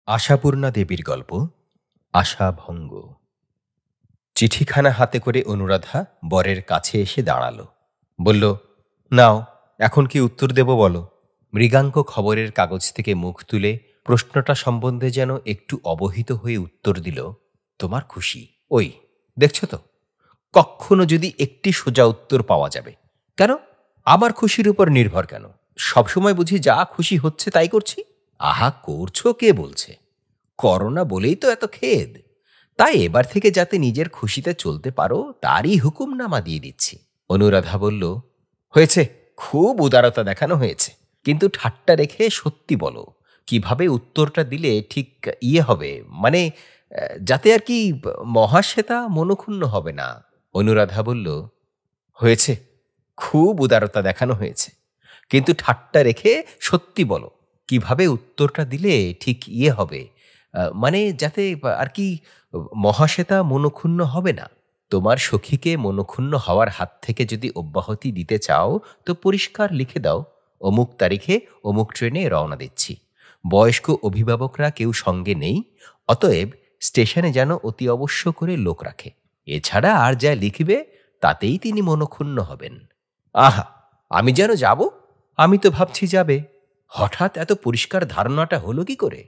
আশাপূর্ণা দেবীর গল্প আশাভঙ্গ। চিঠিখানা হাতে করে অনুরাধা বরের কাছে এসে দাঁড়ালো। বলল, নাও, এখন কি উত্তর দেব বলো। মৃগাঙ্ক খবরের কাগজ থেকে মুখ তুলে প্রশ্নটা সম্বন্ধে যেন একটু অবহিত হয়ে উত্তর দিল, তোমার খুশি। ওই দেখছো তো, কখনো যদি একটি সোজা উত্তর পাওয়া যাবে। কেন আমার খুশির উপর নির্ভর কেন? সবসময় বুঝি যা খুশি হচ্ছে তাই করছি? আহা, করছো কে বলছে? করোনা বলেই তো এত খেদ। তাই এবার থেকে যাতে নিজের খুশিতে চলতে পারো তারই হুকুমনামা দিয়ে দিচ্ছি। অনুরাধা বলল, হয়েছে, খুব উদারতা দেখানো হয়েছে, কিন্তু ঠাট্টা রেখে সত্যি বলো, কিভাবে উত্তরটা দিলে ঠিক হবে, মানে যাতে আর কি মহাশ্বেতা মনক্ষুণ্ণ হবে না। অনুরাধা বলল, হয়েছে, খুব উদারতা দেখানো হয়েছে, কিন্তু ঠাট্টা রেখে সত্যি বলো, কিভাবে উত্তরটা দিলে ঠিক হবে, মানে যাতে আর কি মহাশ্বেতা মনক্ষুণ্ণ হবে না। তোমার সখীকে মনক্ষুণ্ণ হওয়ার হাত থেকে যদি অব্যাহতি দিতে চাও তো পরিষ্কার লিখে দাও, অমুক তারিখে অমুক ট্রেনে রওনা দিচ্ছি। বয়স্ক অভিভাবকরা কেউ সঙ্গে নেই, অতএব স্টেশনে যেন অতি অবশ্য করে লোক রাখে। এছাড়া আর যা লিখবে তাতেই তিনি মনক্ষুণ্ণ হবেন। আহা, আমি যেন যাব? আমি তো ভাবছি যাবে। হঠাৎ এত পরিষ্কার ধারণাটা হলো কি করে?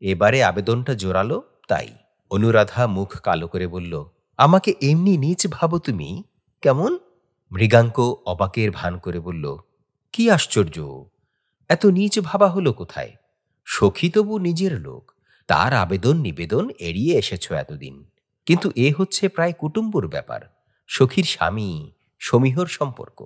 এবারে আবেদনটা জোরালো তাই। অনুরাধা মুখ কালো করে বলল, আমাকে এমনি নীচ ভাবো তুমি? কেমন? মৃগাঙ্ক অবাকের ভান করে বলল, কি আশ্চর্য, এত নীচ ভাবা হলো কোথায়? সখী তবু নিজের লোক, তার আবেদন নিবেদন এড়িয়ে এসেছ এতদিন, কিন্তু এ হচ্ছে প্রায় কুটুম্বর ব্যাপার, সখীর স্বামী সমীহর সম্পর্ক।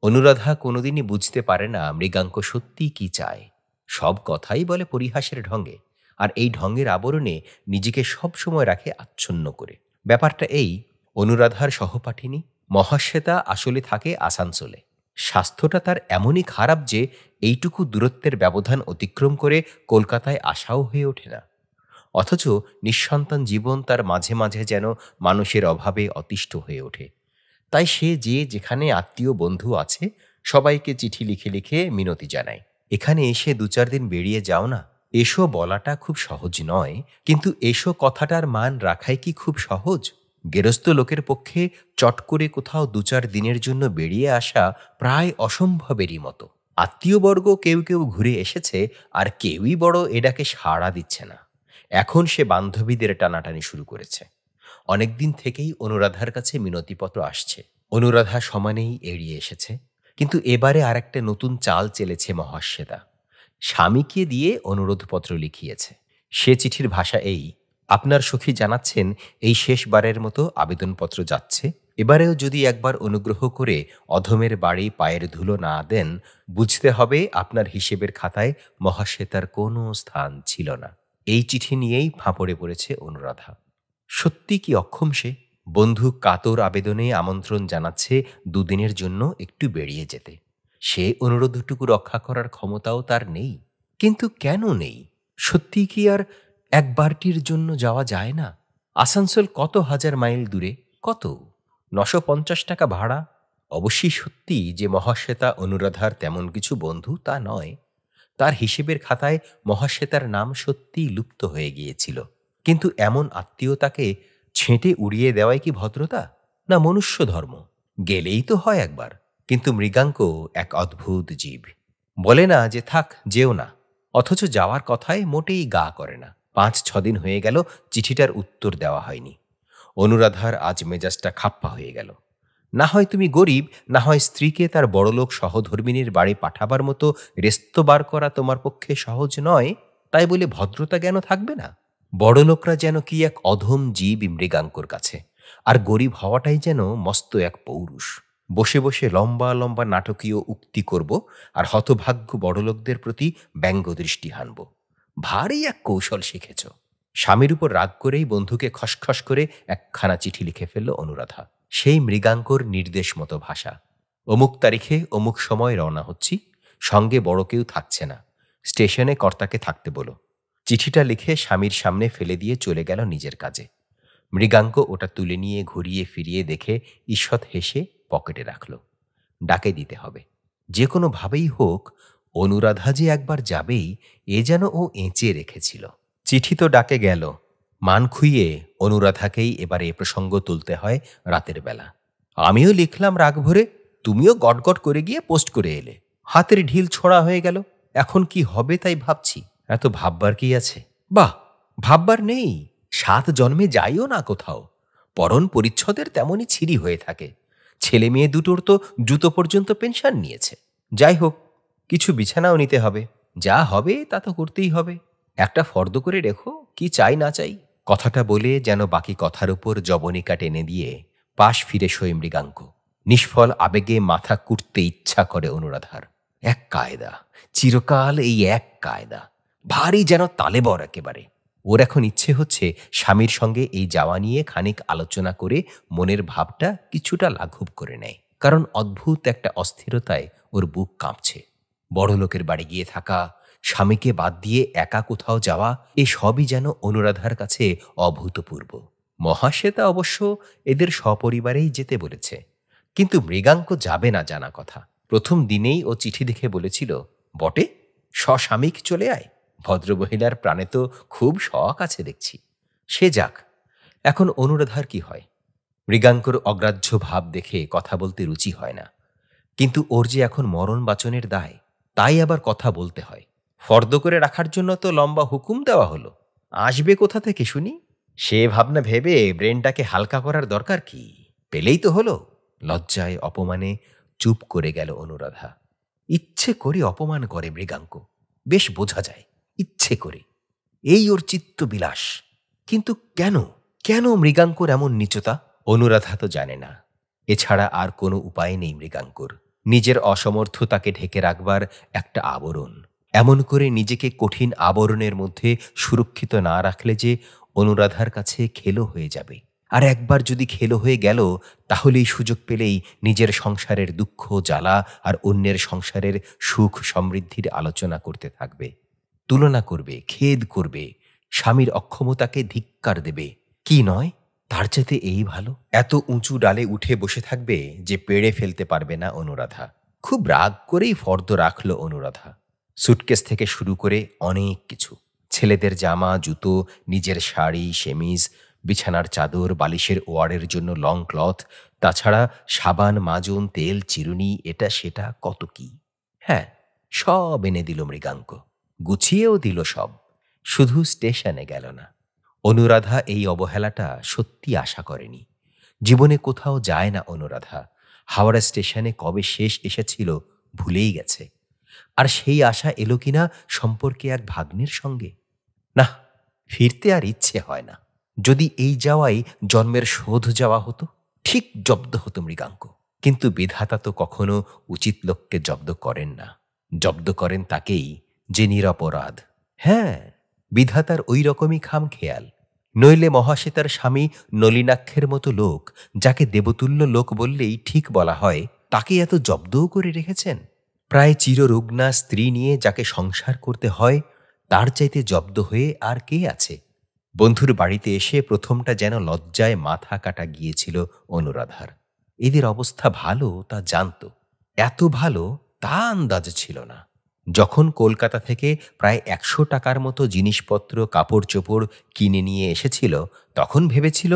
অনুরাধা কোনোদিনই বুঝতে পারে না মৃগাঙ্ক সত্যি কি চায়। সব কথাই বলে পরিহাসের ঢঙ্গে, আর এই ঢঙ্গের আবরণে নিজেকে সব সময় রাখে আচ্ছন্ন করে। ব্যাপারটা এই, অনুরাধার সহপাঠিনী মহাশ্বেতা আসলে থাকে আসানসোলে। স্বাস্থ্যটা তার এমনই খারাপ যে এইটুকু দূরত্বের ব্যবধান অতিক্রম করে কলকাতায় আসাও হয়ে ওঠে না। অথচ নিঃসন্তান জীবন তার মাঝে মাঝে যেন মানুষের অভাবে অতিষ্ঠ হয়ে ওঠে। তাই সে যে যেখানে আত্মীয় বন্ধু আছে সবাইকে চিঠি লিখে লিখে মিনতি জানায়, এখানে এসে ২-৪ দিন বেরিয়ে যাও না। এসো বলাটা খুব সহজ নয়, কিন্তু এসো কথাটার মান রাখাই কি খুব সহজ? গেরস্থ লোকের পক্ষে চট করে কোথাও ২-৪ দিনের জন্য বেরিয়ে আসা প্রায় অসম্ভবেরই মতো। আত্মীয়বর্গ কেউ কেউ ঘুরে এসেছে, আর কেউই বড় এডাকে সাড়া দিচ্ছে না। এখন সে বান্ধবীদের টানাটানি শুরু করেছে। অনেকদিন থেকেই অনুরাধার কাছে মিনতিপত্র আসছে, অনুরাধা সমানেই এড়িয়ে এসেছে। কিন্তু এবারে আর একটা নতুন চাল চেলেছে মহাশ্বেতা। স্বামীকে দিয়ে অনুরোধপত্র লিখিয়েছে। সে চিঠির ভাষা এই, আপনার সখী জানাচ্ছেন এই শেষবারের মতো আবেদনপত্র যাচ্ছে। এবারেও যদি একবার অনুগ্রহ করে অধমের বাড়ি পায়ের ধুলো না দেন, বুঝতে হবে আপনার হিসেবের খাতায় মহাশ্বেতার কোনো স্থান ছিল না। এই চিঠি নিয়েই ফাঁপড়ে পড়েছে অনুরাধা। সত্যি কি অক্ষম সে? বন্ধু কাতর আবেদনে আমন্ত্রণ জানাচ্ছে ২ দিনের জন্য একটু বেরিয়ে যেতে। সে অনুরোধটুকু রক্ষা করার ক্ষমতাও তার নেই। কিন্তু কেন নেই? সত্যি কি আর একবারটির জন্য যাওয়া যায় না? আসানসোল কত হাজার মাইল দূরে, কত ৯৫০ টাকা ভাড়া। অবশ্যই সত্যি যে মহাশ্বেতা অনুরাধার তেমন কিছু বন্ধু তা নয়। তার হিসেবের খাতায় মহাশ্বেতার নাম সত্যিই লুপ্ত হয়ে গিয়েছিল। কিন্তু এমন আত্মীয়তাকে ছেঁটে উড়িয়ে দেওয়াই কি ভদ্রতা, না মনুষ্য ধর্ম? গেলেই তো হয় একবার। কিন্তু মৃগাঙ্ক এক অদ্ভুত জীব। বলে না যে থাক, যেও না, অথচ যাওয়ার কথায় মোটেই গা করে না। ৫-৬ দিন হয়ে গেল চিঠিটার উত্তর দেওয়া হয়নি। অনুরাধার আজ মেজাজটা খাপ্পা হয়ে গেল। না হয় তুমি গরিব, না হয় স্ত্রীকে তার বড়লোক সহধর্মিনীর বাড়ি পাঠাবার মতো রেস্তো বার করা তোমার পক্ষে সহজ নয়, তাই বলে ভদ্রতা জ্ঞান থাকবে না? বড়লোকরা যেন কি এক অধম জীব মৃগাঙ্কর কাছে, আর গরিব হওয়াটাই যেন মস্ত এক পৌরুষ। বসে বসে লম্বা লম্বা নাটকীয় উক্তি করব, আর হতভাগ্য বড়লোকদের প্রতি ব্যঙ্গ দৃষ্টি হানব। ভারী এক কৌশল শিখেছ। স্বামীর উপর রাগ করেই বন্ধুকে খসখস করে একখানা চিঠি লিখে ফেলল অনুরাধা। সেই মৃগাঙ্কর নির্দেশ মতো ভাষা। অমুক তারিখে অমুক সময় রওনা হচ্ছি, সঙ্গে বড় কেউ থাকছে না, স্টেশনে কর্তাকে থাকতে বলো। চিঠিটা লিখে স্বামীর সামনে ফেলে দিয়ে চলে গেল নিজের কাজে। মৃগাঙ্ক ওটা তুলে নিয়ে ঘুরিয়ে ফিরিয়ে দেখে ঈষৎ হেসে পকেটে রাখল। ডাকে দিতে হবে, যে কোনোভাবেই হোক। অনুরাধা যে একবার যাবেই এ যেন ও এঁচে রেখেছিল। চিঠি তো ডাকে গেল, মান খুইয়ে অনুরাধাকেই এবার এ প্রসঙ্গ তুলতে হয় রাতের বেলা। আমিও লিখলাম রাগ ভরে, তুমিও গটগট করে গিয়ে পোস্ট করে এলে। হাতের ঢিল ছোঁড়া হয়ে গেল। এখন কি হবে তাই ভাবছি। এত ভাববার কি আছে? বাহ, ভাববার নেই। 7 জন্মে যাইও না কোথাও, পরণ পরিচ্ছদের তেমনই ছিরি হয়ে থাকে। ছেলে মেয়ে দুটোর তো জুতো পর্যন্ত পেনশন নিয়েছে। যাই হোক, কিছু বিছানাও নিতে হবে। যা হবে তা তো করতেই হবে। একটা ফর্দ করে রেখো, কি চাই না চাই। কথাটা বলে যেন বাকি কথার উপর জবনিকা টেনে দিয়ে পাশ ফিরে শোয় মৃগাঙ্ক। নিষ্ফল আবেগে মাথা কুটতে ইচ্ছা করে অনুরাধার। এক কায়দা, চিরকাল এই এক কায়দা, ভারী যেন তালেবর একেবারে। ওর এখন ইচ্ছে হচ্ছে স্বামীর সঙ্গে এই যাওয়া নিয়ে খানিক আলোচনা করে মনের ভাবটা কিছুটা লাঘব করে নেয়। কারণ অদ্ভুত একটা অস্থিরতায় ওর বুক কাঁপছে। বড় লোকের বাড়ি গিয়ে থাকা, স্বামীকে বাদ দিয়ে একা কোথাও যাওয়া, এ সবই যেন অনুরাধার কাছে অভূতপূর্ব। মহাশ্বেতা অবশ্য এদের সপরিবারেই যেতে বলেছে, কিন্তু মৃগাঙ্ক যাবে না জানা কথা। প্রথম দিনেই ও চিঠি দেখে বলেছিল, বটে, সস্বামীক চলে আয়। ভদ্রমহিলার প্রাণে তো খুব শখ আছে দেখছি। সে যাক, এখন অনুরাধার কি হয়? মৃগাঙ্কর অগ্রাহ্য ভাব দেখে কথা বলতে রুচি হয় না, কিন্তু ওর যে এখন মরণ বাচনের দায়, তাই আবার কথা বলতে হয়। ফর্দ করে রাখার জন্য তো লম্বা হুকুম দেওয়া হলো, আসবে কোথা থেকে শুনি? সে ভাবনা ভেবে ব্রেনটাকে হালকা করার দরকার কি? পেলেই তো হলো। লজ্জায় অপমানে চুপ করে গেল অনুরাধা। ইচ্ছে করে অপমান করে মৃগাঙ্ক, বেশ বোঝা যায়, ইচ্ছে করে। এই ওর চিত্ত বিলাস। কিন্তু কেন, কেন মৃগাঙ্কর এমন নীচতা? অনুরাধা তো জানে না। এছাড়া আর কোনো উপায় নেই মৃগাঙ্কর। নিজের অসমর্থতাকে ঢেকে রাখবার একটা আবরণ। এমন করে নিজেকে কঠিন আবরণের মধ্যে সুরক্ষিত না রাখলে যে অনুরাধার কাছে খেলো হয়ে যাবে। আর একবার যদি খেলো হয়ে গেল, তাহলেই সুযোগ পেলেই নিজের সংসারের দুঃখ জ্বালা আর অন্যের সংসারের সুখ সমৃদ্ধির আলোচনা করতে থাকবে। তুলনা করবে, খেদ করবে, স্বামীর অক্ষমতাকে ধিক্কার দেবে। কি নয়, তার চাইতে এই ভালো। এত উঁচু ডালে উঠে বসে থাকবে যে পেড়ে ফেলতে পারবে না অনুরাধা। খুব রাগ করেই ফর্দ রাখল অনুরাধা। সুটকেস থেকে শুরু করে অনেক কিছু, ছেলেদের জামা, জুতো, নিজের শাড়ি, সেমিজ, বিছানার চাদর, বালিশের ওয়ারের জন্য লং ক্লথ, তাছাড়া সাবান, মাজন, তেল, চিরুনি, এটা সেটা কত কি। হ্যাঁ, সব এনে দিল মৃগাঙ্ক, গুছিয়েও দিল সব। শুধু স্টেশনে গেল না। অনুরাধা এই অবহেলাটা সত্যি আশা করেনি। জীবনে কোথাও যায় না অনুরাধা। হাওড়া স্টেশনে কবে শেষ এসেছিল ভুলেই গেছে। আর সেই আশা এলো কিনা সম্পর্কে এক ভাগ্নের সঙ্গে। না, ফিরতে আর ইচ্ছে হয় না। যদি এই যাওয়াই জন্মের শোধ যাওয়া হতো, ঠিক জব্দ হতো মৃগাঙ্ক। কিন্তু বিধাতা তো কখনো উচিত লোককে জব্দ করেন না। জব্দ করেন তাকেই যে নিরপরাধ। হ্যাঁ, বিধাতার ওই রকমই খামখেয়াল। নইলে মহাশ্বেতার স্বামী নলিনাক্ষের মতো লোক, যাকে দেবতুল্য লোক বললেই ঠিক বলা হয়, তাকে এত জব্দও করে রেখেছেন। প্রায় চিররুগ্না স্ত্রী নিয়ে যাকে সংসার করতে হয়, তার চাইতে জব্দ হয়ে আর কে আছে? বন্ধুর বাড়িতে এসে প্রথমটা যেন লজ্জায় মাথা কাটা গিয়েছিল অনুরাধার। এদের অবস্থা ভালো তা জানত, এত ভালো তা আন্দাজ ছিল না। যখন কলকাতা থেকে প্রায় 100 টাকার মতো জিনিসপত্র, কাপড় চোপড় কিনে নিয়ে এসেছিল, তখন ভেবেছিল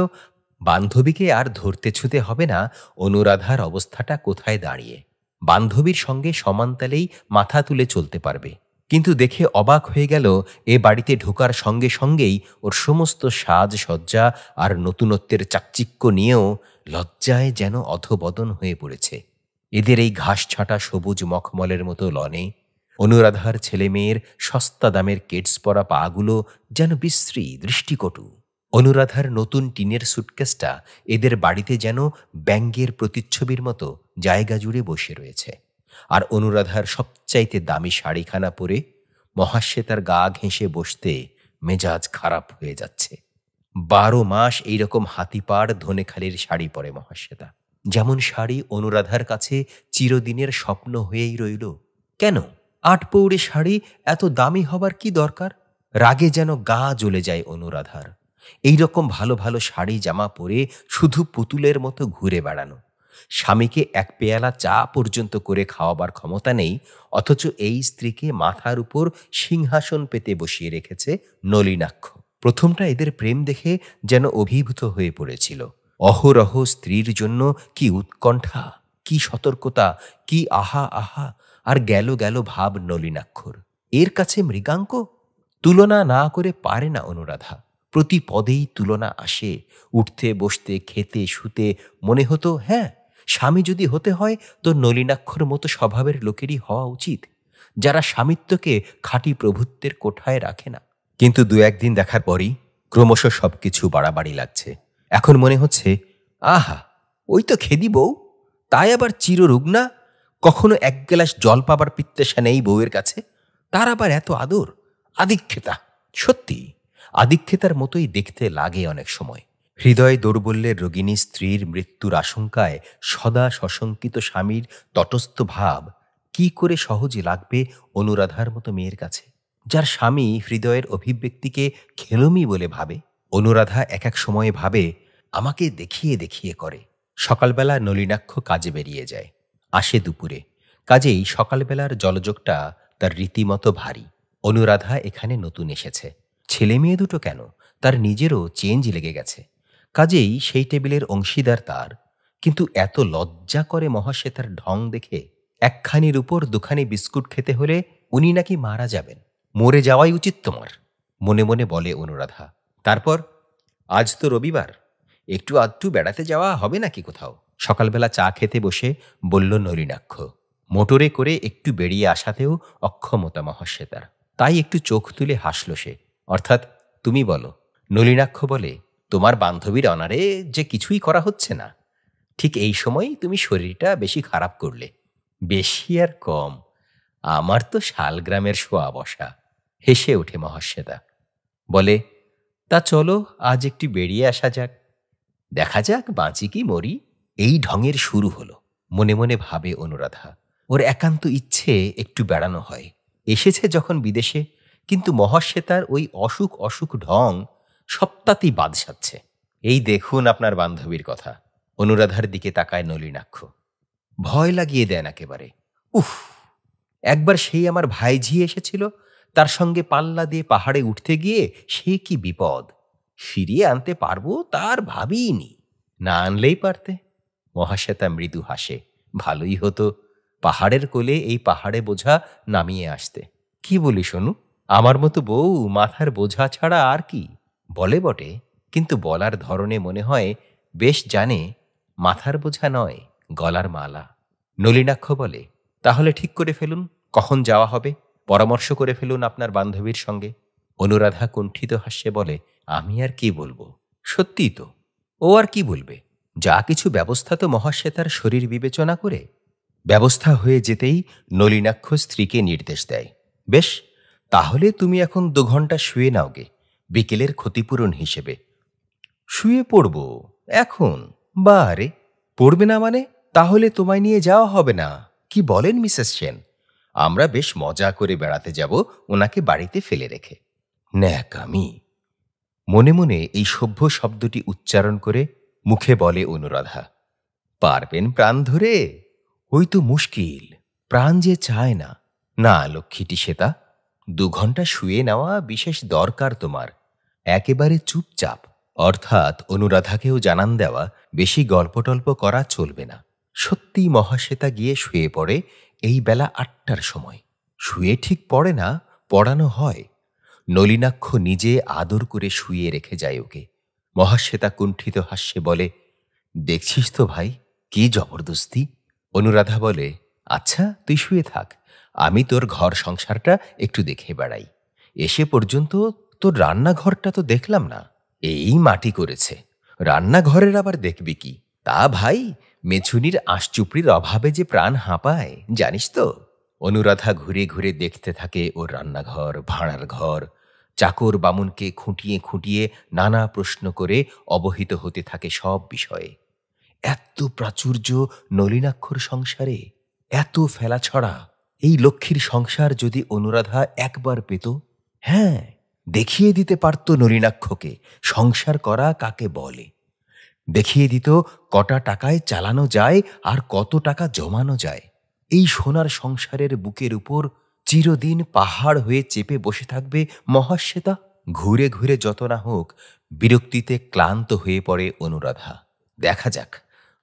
বান্ধবীকে আর ধরতে ছুতে হবে না অনুরাধার অবস্থাটা কোথায় দাঁড়িয়ে। বান্ধবীর সঙ্গে সমানতালেই মাথা তুলে চলতে পারবে। কিন্তু দেখে অবাক হয়ে গেল, এ বাড়িতে ঢোকার সঙ্গে সঙ্গেই ওর সমস্ত সাজসজ্জা আর নতুনত্বের চাকচিক্য নিয়েও লজ্জায় যেন অধবদন হয়ে পড়েছে। এদের এই ঘাস ছাটা সবুজ মখমলের মতো লনে অনুরাধার ছেলেমেয়ের সস্তা দামের কেটস পরা পাগুলো যেন বিশ্রী, দৃষ্টিকটু। অনুরাধার নতুন টিনের সুটকেসটা এদের বাড়িতে যেন ব্যঙ্গের প্রতিচ্ছবির মতো জায়গা জুড়ে বসে রয়েছে। আর অনুরাধার সবচাইতে দামি শাড়িখানা পরে মহাশ্বেতার গা ঘেঁষে বসতে মেজাজ খারাপ হয়ে যাচ্ছে। 12 মাস এইরকম হাতিপাড় ধনেখালির শাড়ি পরে মহাশ্বেতা। যেমন শাড়ি অনুরাধার কাছে চিরদিনের স্বপ্ন হয়েই রইল। কেন 8 পৌড়ে শাড়ি এত দামি হবার কি দরকার? রাগে যেন গা জ্বলে যায় অনুরাধার। এইরকম ভালো ভালো শাড়ি জামা পরে শুধু পুতুলের মতো ঘুরে বেড়ানো, স্বামীকে এক পেয়ালা চা পর্যন্ত করে খাওয়াবার ক্ষমতা নেই, অথচ এই স্ত্রীকে মাথার উপর সিংহাসন পেতে বসিয়ে রেখেছে নলিনাক্ষ। প্রথমটা এদের প্রেম দেখে যেন অভিভূত হয়ে পড়েছিল। অহরহ স্ত্রীর জন্য কি উৎকণ্ঠা, কি সতর্কতা, কি আহা আহা আর গেল গেল ভাব নলিনাক্ষর। এর কাছে মৃগাঙ্ক তুলনা না করে পারে না অনুরাধা। প্রতি পদেই তুলনা আসে। উঠতে বসতে খেতে শুতে মনে হতো, হ্যাঁ, স্বামী যদি হতে হয় তো নলিনাক্ষর মতো স্বভাবের লোকেরই হওয়া উচিত, যারা স্বামিত্বকে খাঁটি প্রভুত্বের কোঠায় রাখে না। কিন্তু দু একদিন দেখার পরই ক্রমশ সবকিছু বাড়াবাড়ি লাগছে। এখন মনে হচ্ছে, আহা, ওই তো খেদি বউ, তাই আবার চিররুগ্না, কখনো এক গ্লাস জল পাবার পিত্তেশা নেই বউয়ের কাছে, তার আবার এত আদর। আদিক্ষেতা, সত্যি আদিক্ষেতার মতোই দেখতে লাগে অনেক সময়। হৃদয় দৌর্বল্যের রোগিণী স্ত্রীর মৃত্যুর আশঙ্কায় সদা সশঙ্কিত স্বামীর তটস্থ ভাব কি করে সহজে লাগবে অনুরাধার মতো মেয়ের কাছে, যার স্বামী হৃদয়ের অভিব্যক্তিকে খেলমি বলে ভাবে। অনুরাধা এক এক সময়ে ভাবে, আমাকে দেখিয়ে দেখিয়ে করে। সকালবেলা নলিনাক্ষ কাজে বেরিয়ে যায়, আসে দুপুরে। কাজেই সকালবেলার জলযোগটা তার রীতিমতো ভারী। অনুরাধা এখানে নতুন এসেছে, ছেলে মেয়ে দুটো কেন, তার নিজেরও চেঞ্জ লেগে গেছে। কাজেই সেই টেবিলের অংশীদার তার। কিন্তু এত লজ্জা করে মহাশ্বেতার ঢং দেখে। একখানির উপর দুখানি বিস্কুট খেতে হলে উনি নাকি মারা যাবেন। মরে যাওয়াই উচিত তোমার, মনে মনে বলে অনুরাধা। তারপর, আজ তো রবিবার, একটু আধটু বেড়াতে যাওয়া হবে নাকি কোথাও? সকালবেলা চা খেতে বসে বলল নলিনাক্ষ। মোটরে করে একটু বেরিয়ে আসাতেও অক্ষমতা মহাশ্বেতার। তাই একটু চোখ তুলে হাসল সে। অর্থাৎ, তুমি বলো। নলিনাক্ষ বলে, তোমার বান্ধবীর অনারে যে কিছুই করা হচ্ছে না, ঠিক এই সময়ই তুমি শরীরটা বেশি খারাপ করলে। বেশি আর কম, আমার তো শালগ্রামের শোয়া বসা। হেসে ওঠে মহাশ্বেতা। বলে, তা চলো আজ একটু বেরিয়ে আসা যাক, দেখা যাক বাঁচি কি মরি। এই ঢঙের শুরু হলো, মনে মনে ভাবে অনুরাধা। ওর একান্ত ইচ্ছে একটু বেড়ানো হয়। এসেছে যখন বিদেশে, কিন্তু মহাশ্বেতার ওই অসুখ অসুখ ঢং সপ্তাহতেই বাদ সাচ্ছে। এই দেখুন আপনার বান্ধবীর কথা। অনুরাধার দিকে তাকায় নলিনাক্ষ। ভয় লাগিয়ে দেন একেবারে। উফ, একবার সেই আমার ভাইঝি এসেছিল, তার সঙ্গে পাল্লা দিয়ে পাহাড়ে উঠতে গিয়ে সে কি বিপদ। ফিরিয়ে আনতে পারবো তার ভাবিনি। না আনলেই পারতে। মহাশ্বেতা মৃদু হাসে। ভালোই হতো, পাহাড়ের কোলে এই পাহাড়ে বোঝা নামিয়ে আসতে। কি বলি শোনু, আমার মতো বউ মাথার বোঝা ছাড়া আর কি। বলে বটে, কিন্তু বলার ধরনে মনে হয় বেশ জানে মাথার বোঝা নয়, গলার মালা। নলিনাক্ষ বলে, তাহলে ঠিক করে ফেলুন কখন যাওয়া হবে, পরামর্শ করে ফেলুন আপনার বান্ধবীর সঙ্গে। অনুরাধা কুণ্ঠিত হাস্যে বলে, আমি আর কি বলবো? সত্যিই তো, ও আর কি বলবে? যা কিছু ব্যবস্থা তো মহাশ্বেতার শরীর বিবেচনা করে। ব্যবস্থা হয়ে যেতেই নলিনাক্ষ স্ত্রীকে নির্দেশ দেয়, বেশ, তাহলে তুমি এখন 2 ঘন্টা শুয়ে নাওগে, বিকেলের ক্ষতিপূরণ হিসেবে। শুয়ে পড়ব এখন? বারে, পড়বে না মানে? তাহলে তোমায় নিয়ে যাওয়া হবে না। কি বলেন মিসেস সেন? আমরা বেশ মজা করে বেড়াতে যাব ওনাকে বাড়িতে ফেলে রেখে। ন্যাকামি। মনে মনে এই সভ্য শব্দটি উচ্চারণ করে মুখে বলে অনুরাধা, পারবেন প্রাণ ধরে? ওই তো মুশকিল, প্রাণ যে চায় না। না লক্ষ্মীটি শ্বেতা, 2 ঘন্টা শুয়ে নেওয়া বিশেষ দরকার তোমার। একেবারে চুপচাপ, অর্থাৎ অনুরাধাকেও জানান দেওয়া বেশি গল্পটল্প করা চলবে না। সত্যিই মহাশ্বেতা গিয়ে শুয়ে পড়ে এই বেলা 8টার সময়। শুয়ে ঠিক পড়ে না, পড়ানো হয়। নলিনাক্ষ নিজে আদর করে শুয়ে রেখে যায় ওকে। মহাশ্বেতা কুণ্ঠিত হাস্যে বলে, দেখছিস তো ভাই, কি জবরদস্তি। অনুরাধা বলে, আচ্ছা তুই শুয়ে থাক, আমি তোর ঘর সংসারটা একটু দেখে বেড়াই। এসে পর্যন্ত তোর রান্নাঘরটা তো দেখলাম না। এই মাটি করেছে, রান্নাঘরের আবার দেখবি কি? তা ভাই, মেছুনির আঁশচুপড়ির অভাবে যে প্রাণ হাঁপায় জানিস তো। অনুরাধা ঘুরে ঘুরে দেখতে থাকে ওর রান্নাঘর, ভাঁড়ার ঘর। চাকর বামুনকে খুঁটিয়ে খুঁটিয়ে নানা প্রশ্ন করে অবহিত হতে থাকে সব বিষয়ে। এত প্রাচুর্য নলিনাক্ষর সংসারে, এত ফেলাছড়া। এই লক্ষ্মীর সংসার যদি অনুরাধা একবার পেত, হ্যাঁ, দেখিয়ে দিতে পারত নলিনাক্ষকে সংসার করা কাকে বলে। দেখিয়ে দিত কটা টাকায় চালানো যায় আর কত টাকা জমানো যায়। এই সোনার সংসারের বুকের উপর চিরদিন পাহাড় হয়ে চেপে বসে থাকবে মহাশ্বেতা। ঘুরে ঘুরে যত না হোক বিরক্তিতে ক্লান্ত হয়ে পড়ে অনুরাধা। দেখা যাক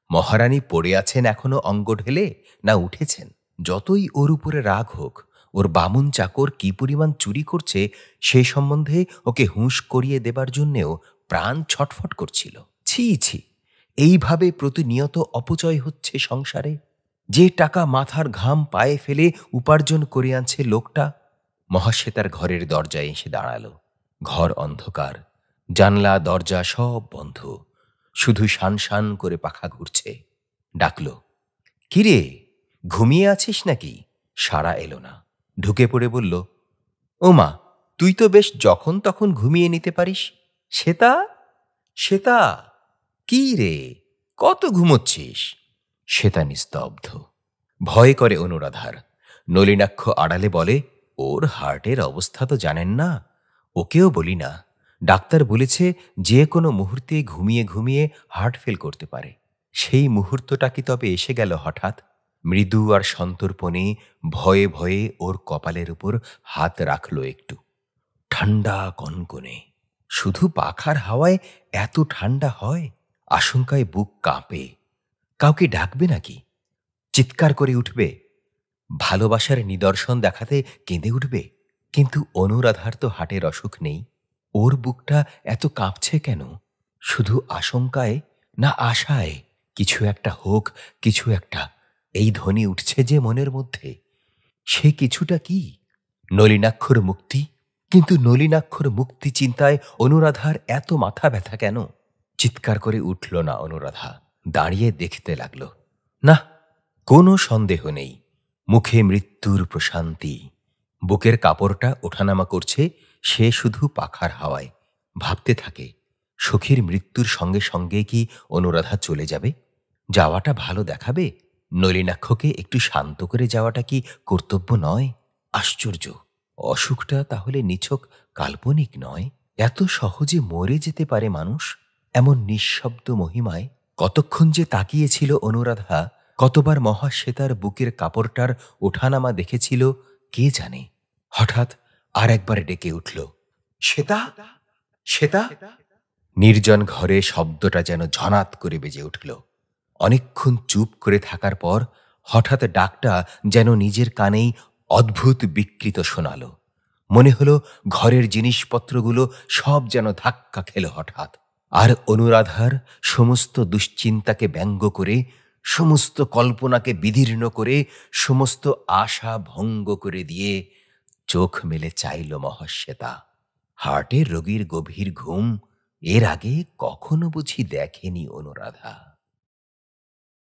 মহারানী পড়ে আছেন এখনো অঙ্গ ঢেলে, না উঠেছেন। যতই ওর উপরে রাগ হোক, ওর বামুন চাকর কি পরিমাণ চুরি করছে সে সম্বন্ধে ওকে হুঁশ করিয়ে দেবার জন্যেও প্রাণ ছটফট করছিল। ছি ছি, এইভাবে প্রতিনিয়ত অপচয় হচ্ছে সংসারে। যে টাকা মাথার ঘাম পায়ে ফেলে উপার্জন করে আনছে লোকটা। মহাশ্বেতার ঘরের দরজায় এসে দাঁড়ালো। ঘর অন্ধকার, জানলা দরজা সব বন্ধ, শুধু শান শান করে পাখা ঘুরছে। ডাকল, কিরে, ঘুমিয়ে আছিস নাকি? সাড়া এলো না। ঢুকে পড়ে বলল, ও মা, তুই তো বেশ যখন তখন ঘুমিয়ে নিতে পারিস। শ্বেতা, শ্বেতা, কি রে, কত ঘুমোচ্ছিস? শ্বেতা নিস্তব্ধ। ভয় করে অনুরাধার। নলিনাক্ষ আড়ালে বলে, ওর হার্টের অবস্থা তো জানেন না। ওকেও বলি না, ডাক্তার বলেছে যে কোনো মুহূর্তে ঘুমিয়ে ঘুমিয়ে হার্ট ফেল করতে পারে। সেই মুহূর্তটা কি তবে এসে গেল হঠাৎ? মৃদু আর সন্তর্পণে ভয়ে ভয়ে ওর কপালের উপর হাত রাখল একটু। ঠান্ডা কনকনে, শুধু পাখার হাওয়ায় এত ঠান্ডা হয়? আশঙ্কায় বুক কাঁপে। কাউকে ডাকবে নাকি? চিৎকার করে উঠবে? ভালোবাসার নিদর্শন দেখাতে কেঁদে উঠবে? কিন্তু অনুরাধার তো হার্টের অসুখ নেই। ওর বুকটা এত কাঁপছে কেন? শুধু আশঙ্কায় না আশায় কিছু একটা হোক, কিছু একটা, এই ধ্বনি উঠছে যে মনের মধ্যে। সে কিছুটা কি? নলিনাক্ষর মুক্তি। কিন্তু নলিনাক্ষর মুক্তি চিন্তায় অনুরাধার এত মাথা ব্যথা কেন? চিৎকার করে উঠল না অনুরাধা, দাঁড়িয়ে দেখতে লাগল। না, কোনো সন্দেহ নেই, মুখে মৃত্যুর প্রশান্তি। বুকের কাপড়টা ওঠানামা করছে সে শুধু পাখার হাওয়ায়। ভাবতে থাকে, সখীর মৃত্যুর সঙ্গে সঙ্গে কি অনুরাধা চলে যাবে? যাওয়াটা ভালো দেখাবে? নলিনাক্ষকে একটু শান্ত করে যাওয়াটা কি কর্তব্য নয়? আশ্চর্য, অসুখটা তাহলে নিছক কাল্পনিক নয়? এত সহজে মরে যেতে পারে মানুষ এমন নিঃশব্দ মহিমায়? কতক্ষণ যে তাকিয়েছিল অনুরাধা, কতবার মহাশ্বেতার বুকের কাপড়টার ওঠানামা দেখেছিল কে জানে। হঠাৎ আর একবার ডেকে উঠল, শ্বেতা, শ্বেতা। নির্জন ঘরে শব্দটা যেন ঝনাত করে বেজে উঠল। অনেকক্ষণ চুপ করে থাকার পর হঠাৎ ডাকটা যেন নিজের কানেই অদ্ভুত বিকৃত শোনাল। মনে হলো ঘরের জিনিসপত্রগুলো সব যেন ধাক্কা খেল হঠাৎ। আর অনুরাধার সমস্ত দুশ্চিন্তাকে ব্যঙ্গ করে, সমস্ত কল্পনাকে বিদীর্ণ করে, সমস্ত আশা ভঙ্গ করে দিয়ে চোখ মেলে চাইল মহাশ্বেতা। হার্টের রোগীর গভীর ঘুম এর আগে কখনো বুঝি দেখেনি অনুরাধা।